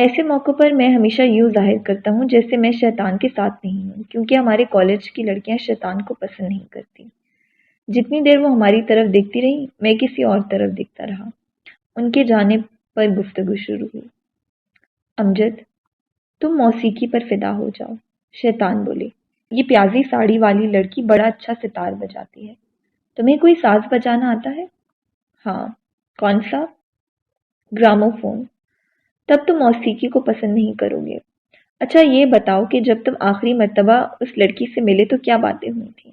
ایسے موقعوں پر میں ہمیشہ یوں ظاہر کرتا ہوں جیسے میں شیطان کے ساتھ نہیں ہوں، کیونکہ ہمارے کالج کی لڑکیاں شیطان کو پسند نہیں کرتی۔ جتنی دیر وہ ہماری طرف دیکھتی رہی، میں کسی اور طرف دیکھتا رہا۔ ان کے جانے پر گفتگو شروع ہوئی۔ امجد، تم موسیقی پر فدا ہو جاؤ، شیطان بولے۔ یہ پیازی ساڑی والی لڑکی بڑا اچھا ستار بجاتی ہے۔ تمہیں کوئی ساز بجانا آتا ہے؟ ہاں۔ کون سا؟ گراموفون۔ تب تم موسیقی کو پسند نہیں کرو گے۔ اچھا یہ بتاؤ کہ جب تم آخری مرتبہ اس لڑکی سے ملے تو کیا باتیں ہوئی تھیں؟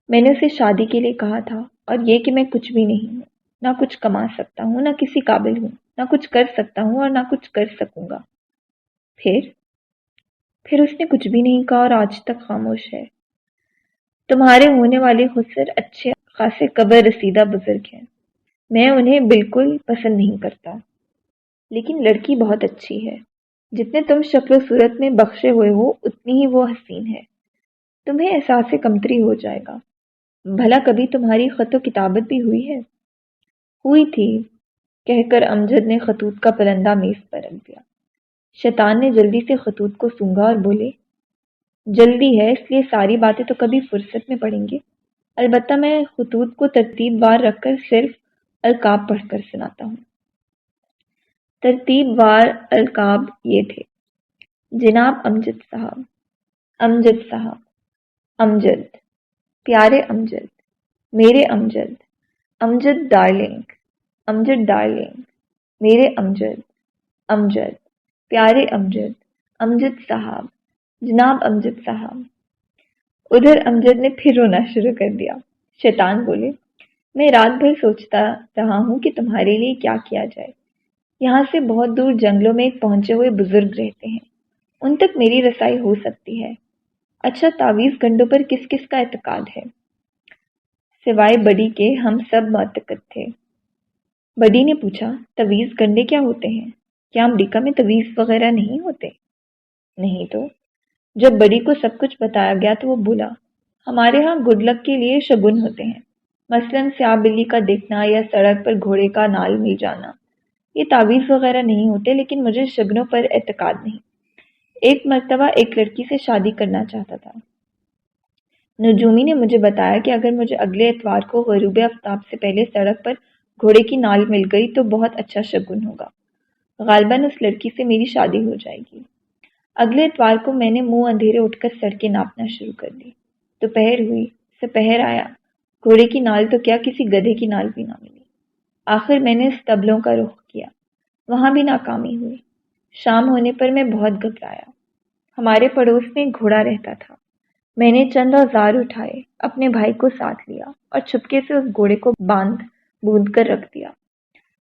میں نے اسے شادی کے لیے کہا تھا، اور یہ کہ میں کچھ بھی نہیں ہوں، نہ کچھ کما سکتا ہوں، نہ کسی قابل ہوں، نہ کچھ کر سکتا ہوں اور نہ کچھ کر سکوں گا۔ پھر اس نے کچھ بھی نہیں کہا اور آج تک خاموش ہے۔ تمہارے ہونے والے خسر اچھے خاصے قبر رسیدہ بزرگ ہیں، میں انہیں بالکل پسند نہیں کرتا، لیکن لڑکی بہت اچھی ہے۔ جتنے تم شکل و صورت میں بخشے ہوئے ہو اتنی ہی وہ حسین ہے۔ تمہیں احساس کمتری ہو جائے گا۔ بھلا کبھی تمہاری خط و کتابت بھی ہوئی ہے؟ ہوئی تھی، کہہ کر امجد نے خطوط کا پلندہ میز پر رکھ دیا۔ شیطان نے جلدی سے خطوط کو سونگھا اور بولے، جلدی ہے اس لیے ساری باتیں تو کبھی فرصت میں پڑیں گے، البتہ میں خطوط کو ترتیب وار رکھ کر صرف القاب پڑھ کر سناتا ہوں۔ ترتیب وار القاب یہ تھے: جناب امجد صاحب، امجد صاحب، امجد، پیارے امجد، میرے امجد، امجد ڈارلنگ، امجد ڈارلنگ، میرے امجد، امجد، پیارے امجد، امجد صاحب، جناب امجد صاحب۔ ادھر امجد نے پھر رونا شروع کر دیا۔ شیطان بولے، میں رات بھر سوچتا رہا ہوں کہ تمہارے لیے کیا کیا جائے۔ یہاں سے بہت دور جنگلوں میں ایک پہنچے ہوئے بزرگ رہتے ہیں، ان تک میری رسائی ہو سکتی ہے۔ اچھا، تعویذ گنڈوں پر کس کس کا اعتقاد ہے؟ سوائے بڑی کے ہم سب معتقد تھے۔ بڑی نے پوچھا، تعویذ گنڈے کیا ہوتے ہیں؟ کیا امریکہ میں تعویذ وغیرہ نہیں ہوتے؟ نہیں تو۔ جب بڑی کو سب کچھ بتایا گیا تو وہ بولا، ہمارے ہاں گڈ لک کے لیے شگن ہوتے ہیں، مثلاً سیاہ بلی کا دیکھنا یا سڑک پر گھوڑے کا نال مل جانا۔ یہ تعویذ وغیرہ نہیں ہوتے، لیکن مجھے شگنوں پر اعتقاد نہیں۔ ایک مرتبہ ایک لڑکی سے شادی کرنا چاہتا تھا۔ نجومی نے مجھے بتایا کہ اگر مجھے اگلے اتوار کو غروب آفتاب سے پہلے سڑک پر گھوڑے کی نال مل گئی تو بہت اچھا شگن ہوگا، غالباً اس لڑکی سے میری شادی ہو جائے گی۔ اگلے اتوار کو میں نے منہ اندھیرے اٹھ کر سڑکیں ناپنا شروع کر دی۔ دوپہر ہوئی، سپہر آیا، گھوڑے کی نال تو کیا کسی گدھے کی نال بھی نہ ملی۔ آخر میں نے استبلوں کا رخ کیا، وہاں بھی ناکامی ہوئی۔ شام ہونے پر میں بہت گھبرایا۔ ہمارے پڑوس میں ایک گھوڑا رہتا تھا۔ میں نے چند اوزار اٹھائے، اپنے بھائی کو ساتھ لیا اور چھپکے سے اس گھوڑے کو بوند کر رکھ دیا۔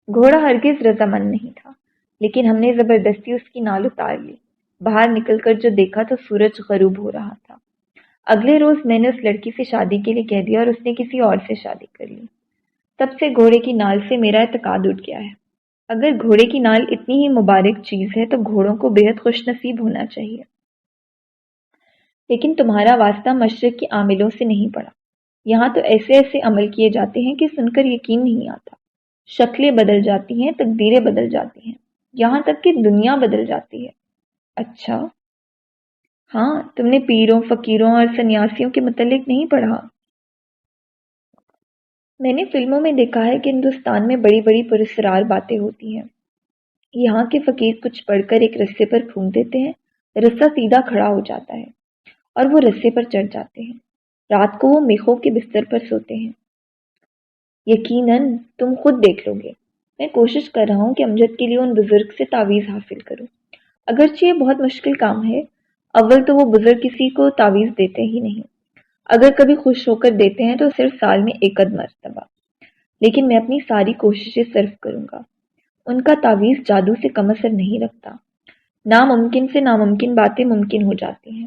گھوڑا ہرگز رضامند نہیں تھا، لیکن ہم نے زبردستی اس کی نال اتار لی۔ باہر نکل کر جو دیکھا تو سورج غروب ہو رہا تھا۔ اگلے روز میں نے اس لڑکی سے شادی کے لیے کہہ دیا اور اس نے کسی اور سے شادی کر لی۔ تب سے گھوڑے کی نال سے میرا اعتقاد اٹھ گیا ہے۔ اگر گھوڑے کی نال اتنی ہی مبارک چیز ہے تو گھوڑوں کو بے حد خوش نصیب ہونا چاہیے۔ لیکن تمہارا واسطہ مشرق کے عاملوں سے نہیں پڑا۔ یہاں تو ایسے ایسے عمل کیے جاتے ہیں کہ سن کر یقین نہیں آتا۔ شکلیں بدل جاتی ہیں، تقدیریں بدل جاتی ہیں، یہاں تک کہ دنیا بدل جاتی ہے۔ اچھا؟ ہاں، تم نے پیروں، فقیروں اور سنیاسیوں کے متعلق نہیں پڑھا؟ میں نے فلموں میں دیکھا ہے کہ ہندوستان میں بڑی بڑی پراسرار باتیں ہوتی ہیں۔ یہاں کے فقیر کچھ پڑھ کر ایک رسے پر پھونک دیتے ہیں، رسہ سیدھا کھڑا ہو جاتا ہے اور وہ رسے پر چڑھ جاتے ہیں۔ رات کو وہ میخوں کے بستر پر سوتے ہیں۔ یقیناً تم خود دیکھ لو گے۔ میں کوشش کر رہا ہوں کہ امجد کے لیے ان بزرگ سے تعویذ حاصل کروں، اگرچہ یہ بہت مشکل کام ہے۔ اول تو وہ بزرگ کسی کو تعویذ دیتے ہی نہیں، اگر کبھی خوش ہو کر دیتے ہیں تو صرف سال میں ایک آدھ مرتبہ۔ لیکن میں اپنی ساری کوششیں صرف کروں گا۔ ان کا تعویذ جادو سے کم اثر نہیں رکھتا۔ ناممکن سے ناممکن باتیں ممکن ہو جاتی ہیں۔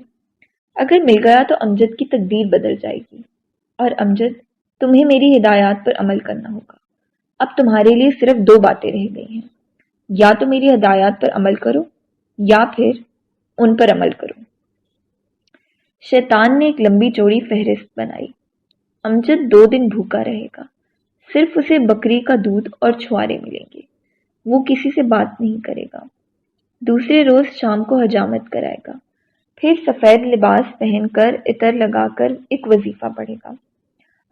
اگر مل گیا تو امجد کی تقدیر بدل جائے گی۔ اور امجد، تمہیں میری ہدایات پر عمل کرنا ہوگا۔ اب تمہارے لیے صرف دو باتیں رہ گئی ہیں، یا تو میری ہدایات پر عمل کرو یا پھر ان پر عمل کرو۔ شیطان نے ایک لمبی چوڑی فہرست بنائی۔ امجد 2 دن بھوکا رہے گا، صرف اسے بکری کا دودھ اور چھوارے ملیں گے۔ وہ کسی سے بات نہیں کرے گا، دوسرے روز شام کو حجامت کرائے گا، پھر سفید لباس پہن کر عطر لگا کر ایک وظیفہ پڑھے گا،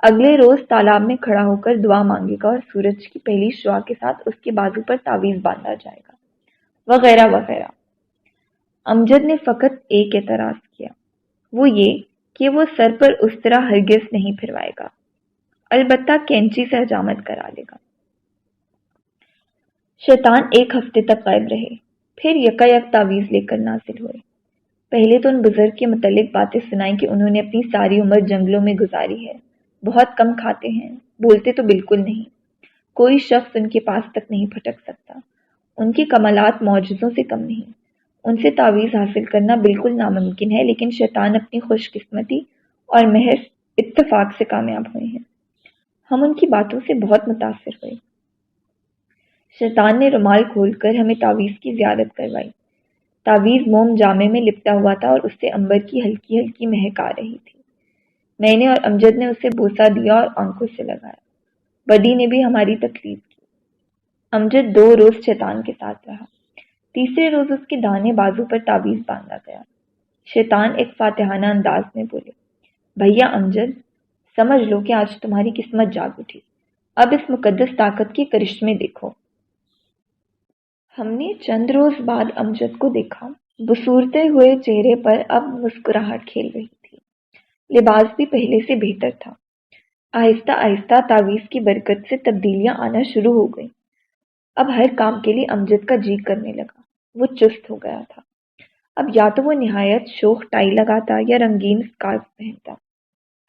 اگلے روز تالاب میں کھڑا ہو کر دعا مانگے گا اور سورج کی پہلی شعاع کے ساتھ اس کے بازو پر تعویذ باندھا جائے گا، وغیرہ وغیرہ۔ امجد نے فقط ایک اعتراض کیا، وہ یہ کہ وہ سر پر اس طرح ہرگز نہیں پھروائے گا، البتہ کینچی سے حجامت کرا لے گا۔ شیطان ایک ہفتے تک غائب رہے، پھر یکا یک تعویذ لے کر نازل ہوئے۔ پہلے تو ان بزرگ کے متعلق باتیں سنائیں کہ انہوں نے اپنی ساری عمر جنگلوں میں گزاری ہے، بہت کم کھاتے ہیں، بولتے تو بالکل نہیں، کوئی شخص ان کے پاس تک نہیں پھٹک سکتا، ان کے کمالات معجزوں سے کم نہیں، ان سے تعویذ حاصل کرنا بالکل ناممکن ہے، لیکن شیطان اپنی خوش قسمتی اور محض اتفاق سے کامیاب ہوئے ہیں۔ ہم ان کی باتوں سے بہت متاثر ہوئے۔ شیطان نے رومال کھول کر ہمیں تعویذ کی زیارت کروائی۔ تعویذ موم جامے میں لپٹا ہوا تھا اور اس سے عنبر کی ہلکی ہلکی مہک آ رہی تھی۔ میں نے اور امجد نے اسے بوسہ دیا اور آنکھوں سے لگایا۔ بڈی نے بھی ہماری تقلید کی۔ امجد 2 روز شیطان کے ساتھ رہا۔ تیسرے روز اس کے داہنے بازو پر تعویذ باندھا گیا۔ شیطان ایک فاتحانہ انداز میں بولے، بھیا امجد، سمجھ لو کہ آج تمہاری قسمت جاگ اٹھی، اب اس مقدس طاقت کے کرشمے دیکھو۔ ہم نے چند روز بعد امجد کو دیکھا، بسورتے ہوئے چہرے پر اب مسکراہٹ کھیل رہی تھی، لباس بھی پہلے سے بہتر تھا۔ آہستہ آہستہ تعویذ کی برکت سے تبدیلیاں آنا شروع ہو گئیں۔ اب ہر کام کے لیے امجد کا جی کرنے لگا، وہ چست ہو گیا تھا۔ اب یا تو وہ نہایت شوخ ٹائی لگاتا یا رنگین اسکارف پہنتا،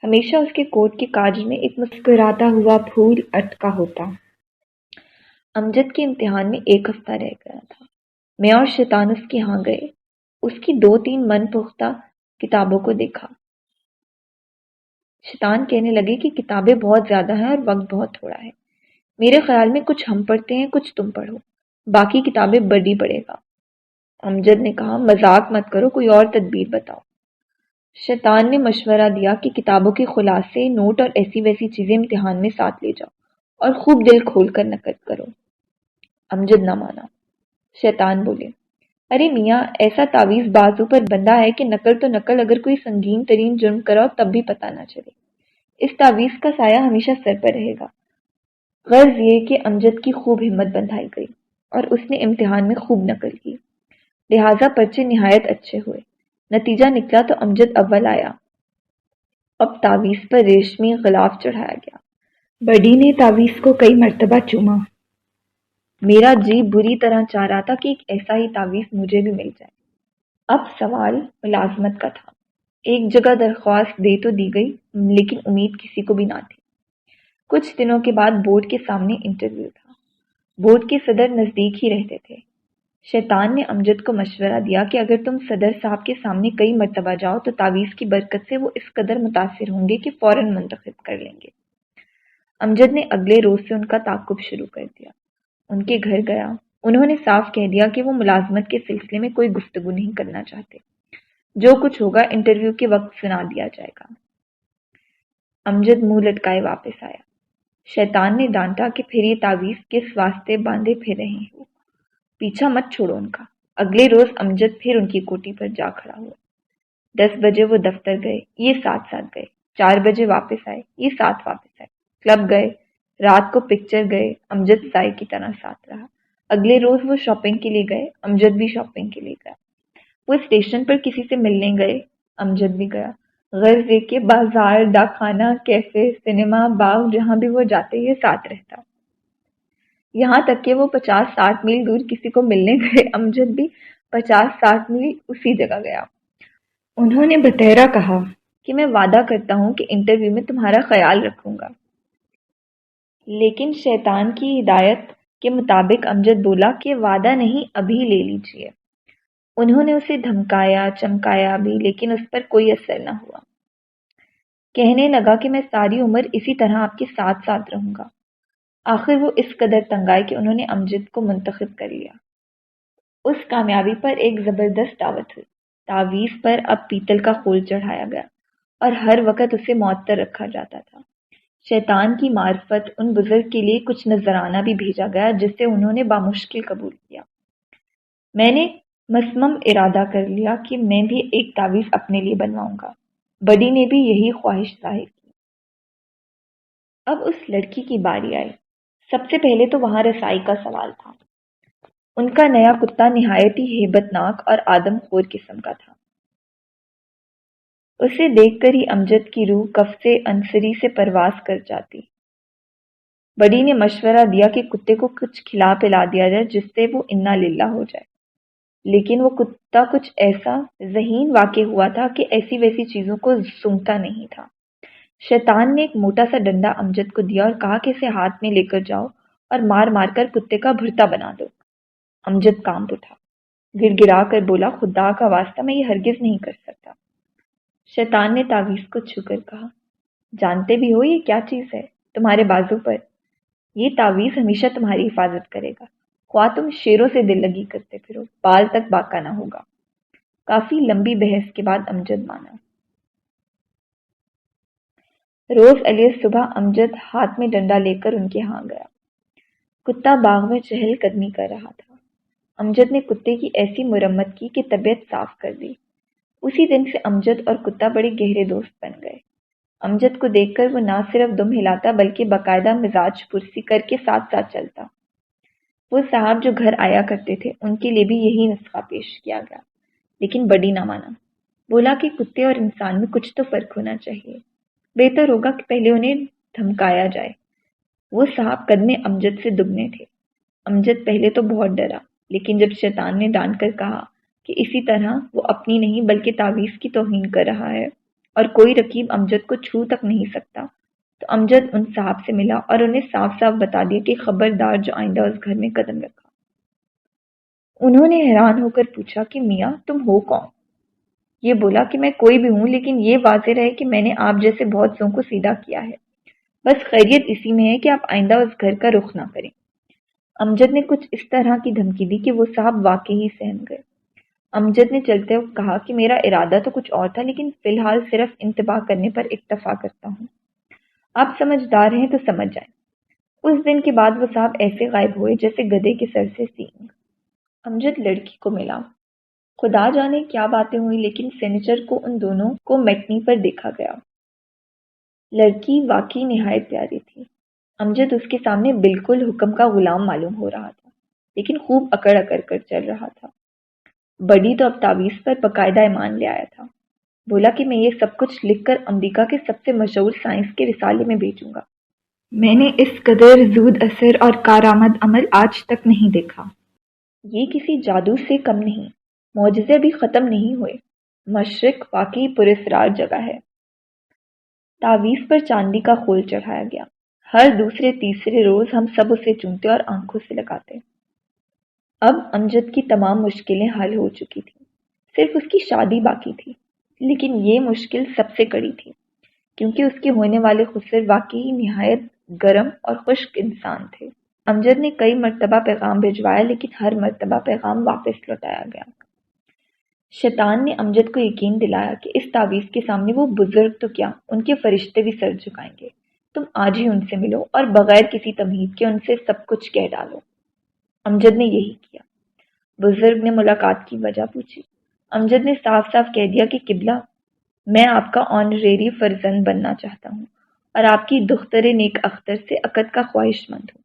ہمیشہ اس کے کوٹ کے کاج میں ایک مسکراتا ہوا پھول اٹکا ہوتا۔ امجد کے امتحان میں 1 ہفتہ رہ گیا تھا۔ میں اور شیطان اس کے ہاں گئے، اس کی 2-3 من پختہ کتابوں کو دیکھا۔ شیطان کہنے لگے کہ کتابیں بہت زیادہ ہیں اور وقت بہت تھوڑا ہے، میرے خیال میں کچھ ہم پڑھتے ہیں، کچھ تم پڑھو، باقی کتابیں بڈی پڑھے گا۔ امجد نے کہا، مذاق مت کرو، کوئی اور تدبیر بتاؤ۔ شیطان نے مشورہ دیا کہ کتابوں کے خلاصے، نوٹ اور ایسی ویسی چیزیں امتحان میں ساتھ لے جاؤ اور خوب دل کھول کر نقل کرو۔ امجد نہ مانا۔ شیطان بولے، ارے میاں، ایسا تعویذ بازو پر بندھا ہے کہ نقل تو نقل، اگر کوئی سنگین ترین جرم کراؤ تب بھی پتہ نہ چلے۔ اس تعویذ کا سایہ ہمیشہ سر پر رہے گا۔ غرض یہ کہ امجد کی خوب ہمت بندھائی گئی اور اس نے امتحان میں خوب نقل کی، لہٰذا پرچے نہایت اچھے ہوئے۔ نتیجہ نکلا تو امجد اول آیا۔ اب تعویذ پر ریشمی غلاف چڑھایا گیا۔ بڈی نے تعویذ کو کئی مرتبہ چوما۔ میرا جی بری طرح چاہ رہا تھا کہ ایک ایسا ہی تعویذ مجھے بھی مل جائے۔ اب سوال ملازمت کا تھا۔ ایک جگہ درخواست دے تو دی گئی، لیکن امید کسی کو بھی نہ تھی۔ کچھ دنوں کے بعد بورڈ کے سامنے انٹرویو تھا۔ بورڈ کے صدر نزدیک ہی رہتے تھے۔ شیطان نے امجد کو مشورہ دیا کہ اگر تم صدر صاحب کے سامنے کئی مرتبہ جاؤ تو تعویذ کی برکت سے وہ اس قدر متاثر ہوں گے کہ فوراً منتخب کر لیں گے۔ امجد نے اگلے روز سے ان کا تعاقب شروع کر دیا۔ ان کے گھر گیا، انہوں نے صاف کہہ دیا کہ وہ ملازمت کے سلسلے میں کوئی گفتگو نہیں کرنا چاہتے، جو کچھ ہوگا انٹرویو کے وقت سنا دیا جائے گا۔ امجد منہ لٹکائے واپس آیا۔ شیطان نے ڈانٹا کہ پھر یہ تعویذ کس واسطے باندھے پھر رہے ہو، پیچھا مت چھوڑو ان کا۔ اگلے روز امجد پھر ان کی کوٹھی پر جا کھڑا ہوا۔ 10 بجے وہ دفتر گئے، یہ ساتھ ساتھ گئے۔ 4 بجے واپس آئے، یہ ساتھ واپس آئے۔ کلب گئے، رات کو پکچر گئے، امجد سائے کی طرح ساتھ رہا۔ اگلے روز وہ شاپنگ کے لیے گئے، امجد بھی شاپنگ کے لیے گیا۔ وہ اسٹیشن پر کسی سے ملنے گئے، امجد بھی گیا۔ غرض یہ کہ بازار، ڈاکخانہ، کیفے، سنیما، باغ، جہاں بھی وہ جاتے یہ ساتھ رہتا۔ یہاں تک کہ وہ 50-60 میل دور کسی کو ملنے گئے، امجد بھی 50-60 میل اسی جگہ گیا۔ انہوں نے بطیرہ کہا کہ میں وعدہ کرتا ہوں کہ انٹرویو میں تمہارا خیال رکھوں گا، لیکن شیطان کی ہدایت کے مطابق امجد بولا کہ وعدہ نہیں، ابھی لے لیجئے۔ انہوں نے اسے دھمکایا، چمکایا بھی، لیکن اس پر کوئی اثر نہ ہوا۔ کہنے لگا کہ میں ساری عمر اسی طرح آپ کے ساتھ ساتھ رہوں گا۔ آخر وہ اس قدر تنگ آئے کہ انہوں نے امجد کو منتخب کر لیا۔ اس کامیابی پر ایک زبردست دعوت ہوئی۔ تعویذ پر اب پیتل کا خول چڑھایا گیا اور ہر وقت اسے معطر رکھا جاتا تھا۔ شیطان کی معرفت ان بزرگ کے لیے کچھ نذرانہ بھی بھیجا گیا جسے انہوں نے بامشکل قبول کیا۔ میں نے مسمم ارادہ کر لیا کہ میں بھی ایک تعویذ اپنے لیے بنواؤں گا۔ بڑی نے بھی یہی خواہش ظاہر کی۔ اب اس لڑکی کی باری آئی۔ سب سے پہلے تو وہاں رسائی کا سوال تھا۔ ان کا نیا کتا نہایت ہی ہیبت ناک اور آدم خور قسم کا تھا۔ اسے دیکھ کر ہی امجد کی روح کف انصری سے پرواز کر جاتی۔ بڑی نے مشورہ دیا کہ کتے کو کچھ کھلا پلا دیا جائے جس سے وہ انا للہ ہو جائے، لیکن وہ کتا کچھ ایسا ذہین واقع ہوا تھا کہ ایسی ویسی چیزوں کو سونگھتا نہیں تھا۔ شیطان نے ایک موٹا سا ڈنڈا امجد کو دیا اور کہا کہ اسے ہاتھ میں لے کر جاؤ اور مار مار کر کتے کا بھرتا بنا دو۔ امجد کانپ اٹھا، گڑ گڑا کر بولا، خدا کا واسطہ میں یہ ہرگز نہیں کر سکتا۔ شیطان نے تعویذ کو چھو کر کہا، جانتے بھی ہو یہ کیا چیز ہے؟ تمہارے بازو پر۔ یہ تعویذ ہمیشہ تمہاری حفاظت کرے گا، خواہ تم شیروں سے دل لگی کرتے پھرو، بال تک باقا نہ ہوگا۔ کافی لمبی بحث کے بعد امجد مانا۔ روز علیہ صبح امجد ہاتھ میں ڈنڈا لے کر ان کے ہاں گیا۔ کتا باغ میں چہل قدمی کر رہا تھا۔ امجد نے کتے کی ایسی مرمت کی کہ طبیعت صاف کر دی۔ اسی دن سے امجد اور کتا بڑے گہرے دوست بن گئے۔ امجد کو دیکھ کر وہ نہ صرف دم ہلاتا بلکہ باقاعدہ مزاج پرسی کر کے ساتھ ساتھ چلتا۔ وہ صاحب جو گھر آیا کرتے تھے ان کے لیے بھی یہی نسخہ پیش کیا گیا، لیکن بڑی نہ مانا۔ بولا کہ کتے اور انسان میں کچھ تو فرق ہونا چاہیے، بہتر ہوگا کہ پہلے انہیں دھمکایا جائے۔ وہ صاحب قد میں امجد سے دگنے تھے۔ امجد پہلے تو بہت ڈرا، لیکن جب شیطان نے ڈانٹ کر کہا کہ اسی طرح وہ اپنی نہیں بلکہ تعویذ کی توہین کر رہا ہے اور کوئی رقیب امجد کو چھو تک نہیں سکتا، تو امجد ان صاحب سے ملا اور انہیں صاف صاف بتا دیا کہ خبردار جو آئندہ اس گھر میں قدم رکھا۔ انہوں نے حیران ہو کر پوچھا کہ میاں تم ہو کون؟ یہ بولا کہ میں کوئی بھی ہوں، لیکن یہ واضح رہے کہ میں نے آپ جیسے بہت سوں کو سیدھا کیا ہے، بس خیریت اسی میں ہے کہ آپ آئندہ اس گھر کا رخ نہ کریں۔ امجد نے کچھ اس طرح کی دھمکی دی کہ وہ صاحب واقعی سہم گئے۔ امجد نے چلتے وقت کہا کہ میرا ارادہ تو کچھ اور تھا، لیکن فی الحال صرف انتباہ کرنے پر اکتفا کرتا ہوں۔ آپ سمجھدار ہیں تو سمجھ جائیں۔ اس دن کے بعد وہ صاحب ایسے غائب ہوئے جیسے گدھے کے سر سے سینگ۔ امجد لڑکی کو ملا۔ خدا جانے کیا باتیں ہوئی، لیکن سینیچر کو ان دونوں کو میٹنی پر دیکھا گیا۔ لڑکی واقعی نہایت پیاری تھی۔ امجد اس کے سامنے بالکل حکم کا غلام معلوم ہو رہا تھا، لیکن خوب اکڑ اکڑ کر چل رہا تھا۔ بڑی تو اب تعویذ پر باقاعدہ ایمان لے آیا تھا۔ بولا کہ میں یہ سب کچھ لکھ کر امریکہ کے سب سے مشہور سائنس کے رسالے میں بھیجوں گا۔ میں نے اس قدر زود اثر اور کارآمد عمل آج تک نہیں دیکھا۔ یہ کسی جادو سے کم نہیں، معجزے بھی ختم نہیں ہوئے۔ مشرق واقعی پراسرار جگہ ہے۔ تعویذ پر چاندی کا خول چڑھایا گیا۔ ہر دوسرے تیسرے روز ہم سب اسے چومتے اور آنکھوں سے لگاتے۔ اب امجد کی تمام مشکلیں حل ہو چکی تھیں، صرف اس کی شادی باقی تھی، لیکن یہ مشکل سب سے کڑی تھی، کیونکہ اس کے ہونے والے خسر واقعی نہایت گرم اور خشک انسان تھے۔ امجد نے کئی مرتبہ پیغام بھجوایا، لیکن ہر مرتبہ پیغام واپس لوٹایا گیا۔ شیطان نے امجد کو یقین دلایا کہ اس تعویذ کے سامنے وہ بزرگ تو کیا، ان کے فرشتے بھی سر جھکائیں گے۔ تم آج ہی ان سے ملو اور بغیر کسی تمہید کے ان سے سب کچھ کہہ ڈالو۔ امجد نے یہی کیا۔ بزرگ نے ملاقات کی وجہ پوچھی۔ امجد نے صاف صاف کہہ دیا کہ قبلہ، میں آپ کا آنریری فرزند بننا چاہتا ہوں اور آپ کی دختر نیک اختر سے عقد کا خواہش مند ہوں۔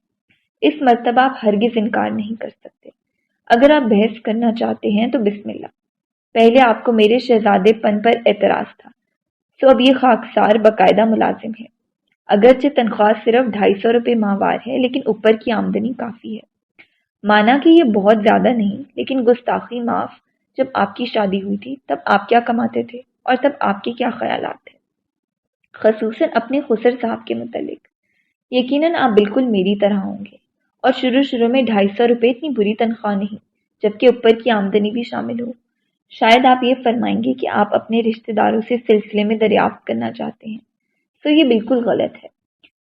اس مرتبہ آپ ہرگز انکار نہیں کر سکتے۔ اگر آپ بحث کرنا چاہتے ہیں تو بسم اللہ۔ پہلے آپ کو میرے شہزادے پن پر اعتراض تھا، سو اب یہ خاکسار باقاعدہ ملازم ہے۔ اگرچہ تنخواہ صرف 250 روپے ماہوار ہے، لیکن اوپر کی آمدنی کافی ہے۔ مانا کہ یہ بہت زیادہ نہیں، لیکن گستاخی معاف، جب آپ کی شادی ہوئی تھی تب آپ کیا کماتے تھے اور تب آپ کے کیا خیالات تھے، خصوصاً اپنے خسر صاحب کے متعلق؟ یقیناً آپ بالکل میری طرح ہوں گے، اور شروع میں 250 روپے اتنی بری تنخواہ نہیں، جبکہ اوپر کی آمدنی بھی شامل ہو۔ شاید آپ یہ فرمائیں گے کہ آپ اپنے رشتہ داروں سے سلسلے میں دریافت کرنا چاہتے ہیں، تو یہ بالکل غلط ہے۔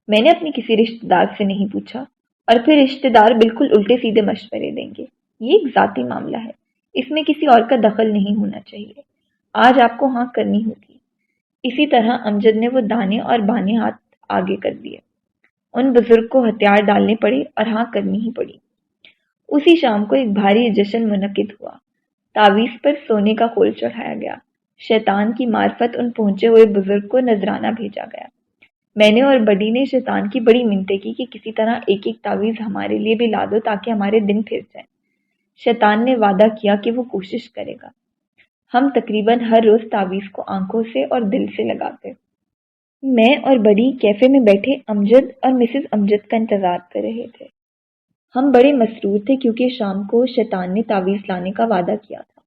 میں نے اپنے کسی رشتہ دار سے نہیں پوچھا، اور پھر رشتہ دار بالکل الٹے سیدھے مشورے دیں گے۔ یہ ایک ذاتی معاملہ ہے، اس میں کسی اور کا دخل نہیں ہونا چاہیے۔ آج آپ کو ہاں کرنی ہوگی۔ اسی طرح امجد نے وہ دانے اور بانے ہاتھ آگے کر دیے۔ ان بزرگ کو ہتھیار ڈالنے پڑے اور ہاں کرنی ہی پڑی۔ اسی شام کو ایک بھاری جشن منعقد ہوا۔ تعویذ پر سونے کا خول چڑھایا گیا۔ شیطان کی معرفت ان پہنچے ہوئے بزرگ کو نذرانہ بھیجا گیا۔ میں نے اور بڈی نے شیطان کی بڑی منتیں کی کہ کسی طرح ایک ایک تعویذ ہمارے لیے بھی لا دو تاکہ ہمارے دن پھر جائیں۔ شیطان نے وعدہ کیا کہ وہ کوشش کرے گا۔ ہم تقریباً ہر روز تعویذ کو آنکھوں سے اور دل سے لگاتے۔ میں اور بڑی کیفے میں بیٹھے امجد اور مسز امجد کا انتظار کر رہے تھے۔ ہم بڑے مسرور تھے کیونکہ شام کو شیطان نے تعویذ لانے کا وعدہ کیا تھا۔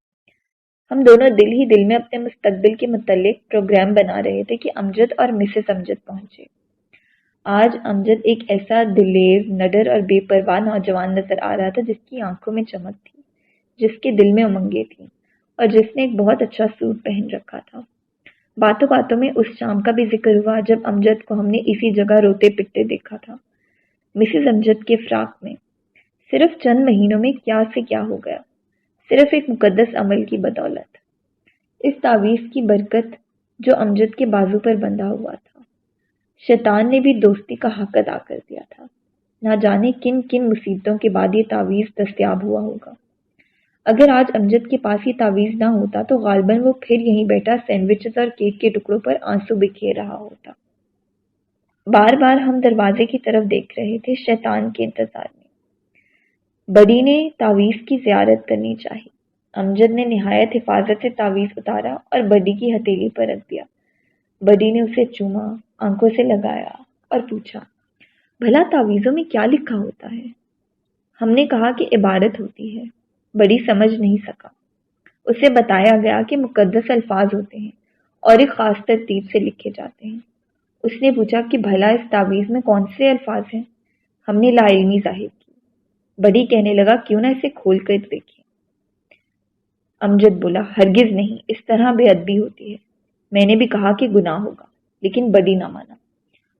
ہم دونوں دل ہی دل میں اپنے مستقبل کے متعلق پروگرام بنا رہے تھے کہ امجد اور مسز امجد پہنچے۔ آج امجد ایک ایسا دلیر، نڈر اور بے پرواہ نوجوان نظر آ رہا تھا جس کی آنکھوں میں چمک تھی، جس کے دل میں امنگیں تھیں اور جس نے ایک بہت اچھا سوٹ پہن رکھا تھا۔ باتوں باتوں میں اس شام کا بھی ذکر ہوا جب امجد کو ہم نے اسی جگہ روتے پٹتے دیکھا تھا، مسز امجد کے فراق میں۔ صرف چند مہینوں میں کیا سے کیا ہو گیا، صرف ایک مقدس عمل کی بدولت، اس تعویذ کی برکت جو امجد کے بازو پر بندھا ہوا تھا۔ شیطان نے بھی دوستی کا حق ادا کر دیا تھا۔ نہ جانے کن کن مصیبتوں کے بعد یہ تعویذ دستیاب ہوا ہوگا۔ اگر آج امجد کے پاس یہ تعویذ نہ ہوتا تو غالباً وہ پھر یہیں بیٹھا سینڈوچز اور کیک کے ٹکڑوں پر آنسو بکھیر رہا ہوتا۔ بار بار ہم دروازے کی طرف دیکھ رہے تھے، شیطان کے انتظار میں۔ بڑی نے تعویذ کی زیارت کرنی چاہی۔ امجد نے نہایت حفاظت سے تعویذ اتارا اور بڈی کی ہتھیلی پر رکھ دیا۔ بڈی نے اسے چوما، آنکھوں سے لگایا اور پوچھا، بھلا تعویذوں میں کیا لکھا ہوتا ہے؟ ہم نے کہا کہ عبارت ہوتی ہے۔ بڑی سمجھ نہیں سکا۔ اسے بتایا گیا کہ مقدس الفاظ ہوتے ہیں اور ایک خاص ترتیب سے لکھے جاتے ہیں۔ اس نے پوچھا کہ بھلا اس تعویذ میں کون سے الفاظ ہیں؟ ہم نے لا علمی ظاہر کی۔ بڑی کہنے لگا، کیوں نہ اسے کھول کر دیکھیں۔ امجد بولا، ہرگز نہیں، اس طرح بے ادبی ہوتی ہے۔ میں نے بھی کہا کہ گناہ ہوگا، لیکن بڑی نہ مانا۔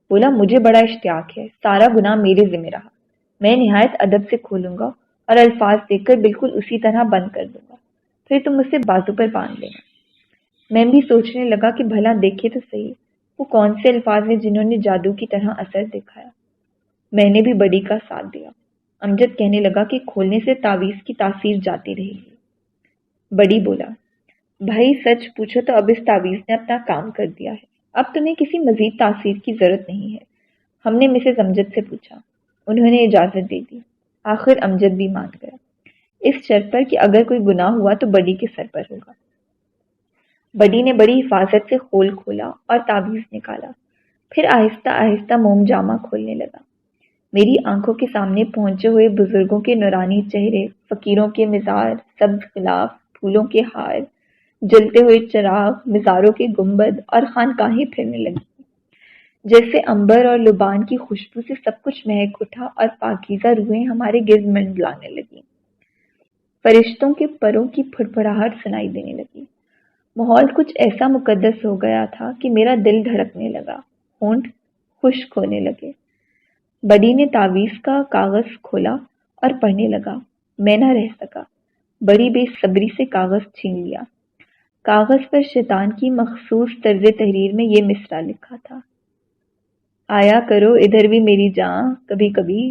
بولا، مجھے بڑا اشتیاق ہے، سارا گناہ میرے ذمہ رہا، میں نہایت ادب سے کھولوں گا اور الفاظ دیکھ کر بالکل اسی طرح بند کر دوں گا، پھر تم اسے بازو پر باندھ لینا۔ میں بھی سوچنے لگا کہ بھلا دیکھے تو صحیح، وہ کون سے الفاظ ہیں جنہوں نے جادو کی طرح اثر دکھایا۔ میں نے بھی بڑی کا ساتھ دیا۔ امجد کہنے لگا کہ کھولنے سے تعویذ کی تاثیر جاتی رہے گی۔ بڑی بولا، بھائی سچ پوچھو تو اب اس تعویذ نے اپنا کام کر دیا ہے، اب تمہیں کسی مزید تاثیر کی ضرورت نہیں ہے۔ ہم نے مسز امجد سے پوچھا، انہوں نے اجازت دے دی۔ آخر امجد بھی مان گیا، اس شرط پر کہ اگر کوئی گناہ ہوا تو بڑی کے سر پر ہوگا۔ بڑی نے بڑی حفاظت سے خول کھولا اور تعویذ نکالا، پھر آہستہ آہستہ موم جامہ کھولنے لگا۔ میری آنکھوں کے سامنے پہنچے ہوئے بزرگوں کے نورانی چہرے، فقیروں کے مزار، سبز غلاف، پھولوں کے ہار، جلتے ہوئے چراغ، مزاروں کے گنبد اور خانقاہیں پھرنے لگی۔ جیسے عنبر اور لبان کی خوشبو سے سب کچھ مہک اٹھا اور پاکیزہ روحیں ہمارے گرد منڈلانے لگیں۔ فرشتوں کے پروں کی پھڑپڑاہٹ سنائی دینے لگی۔ ماحول کچھ ایسا مقدس ہو گیا تھا کہ میرا دل دھڑکنے لگا، ہونٹ خشک ہونے لگے۔ بڑی نے تعویذ کا کاغذ کھولا اور پڑھنے لگا۔ میں نہ رہ سکا۔ بڑی بے صبری سے کاغذ چھین لیا۔ کاغذ پر شیطان کی مخصوص طرز تحریر میں یہ مصرع لکھا تھا، آیا کرو ادھر بھی میری جاں، کبھی کبھی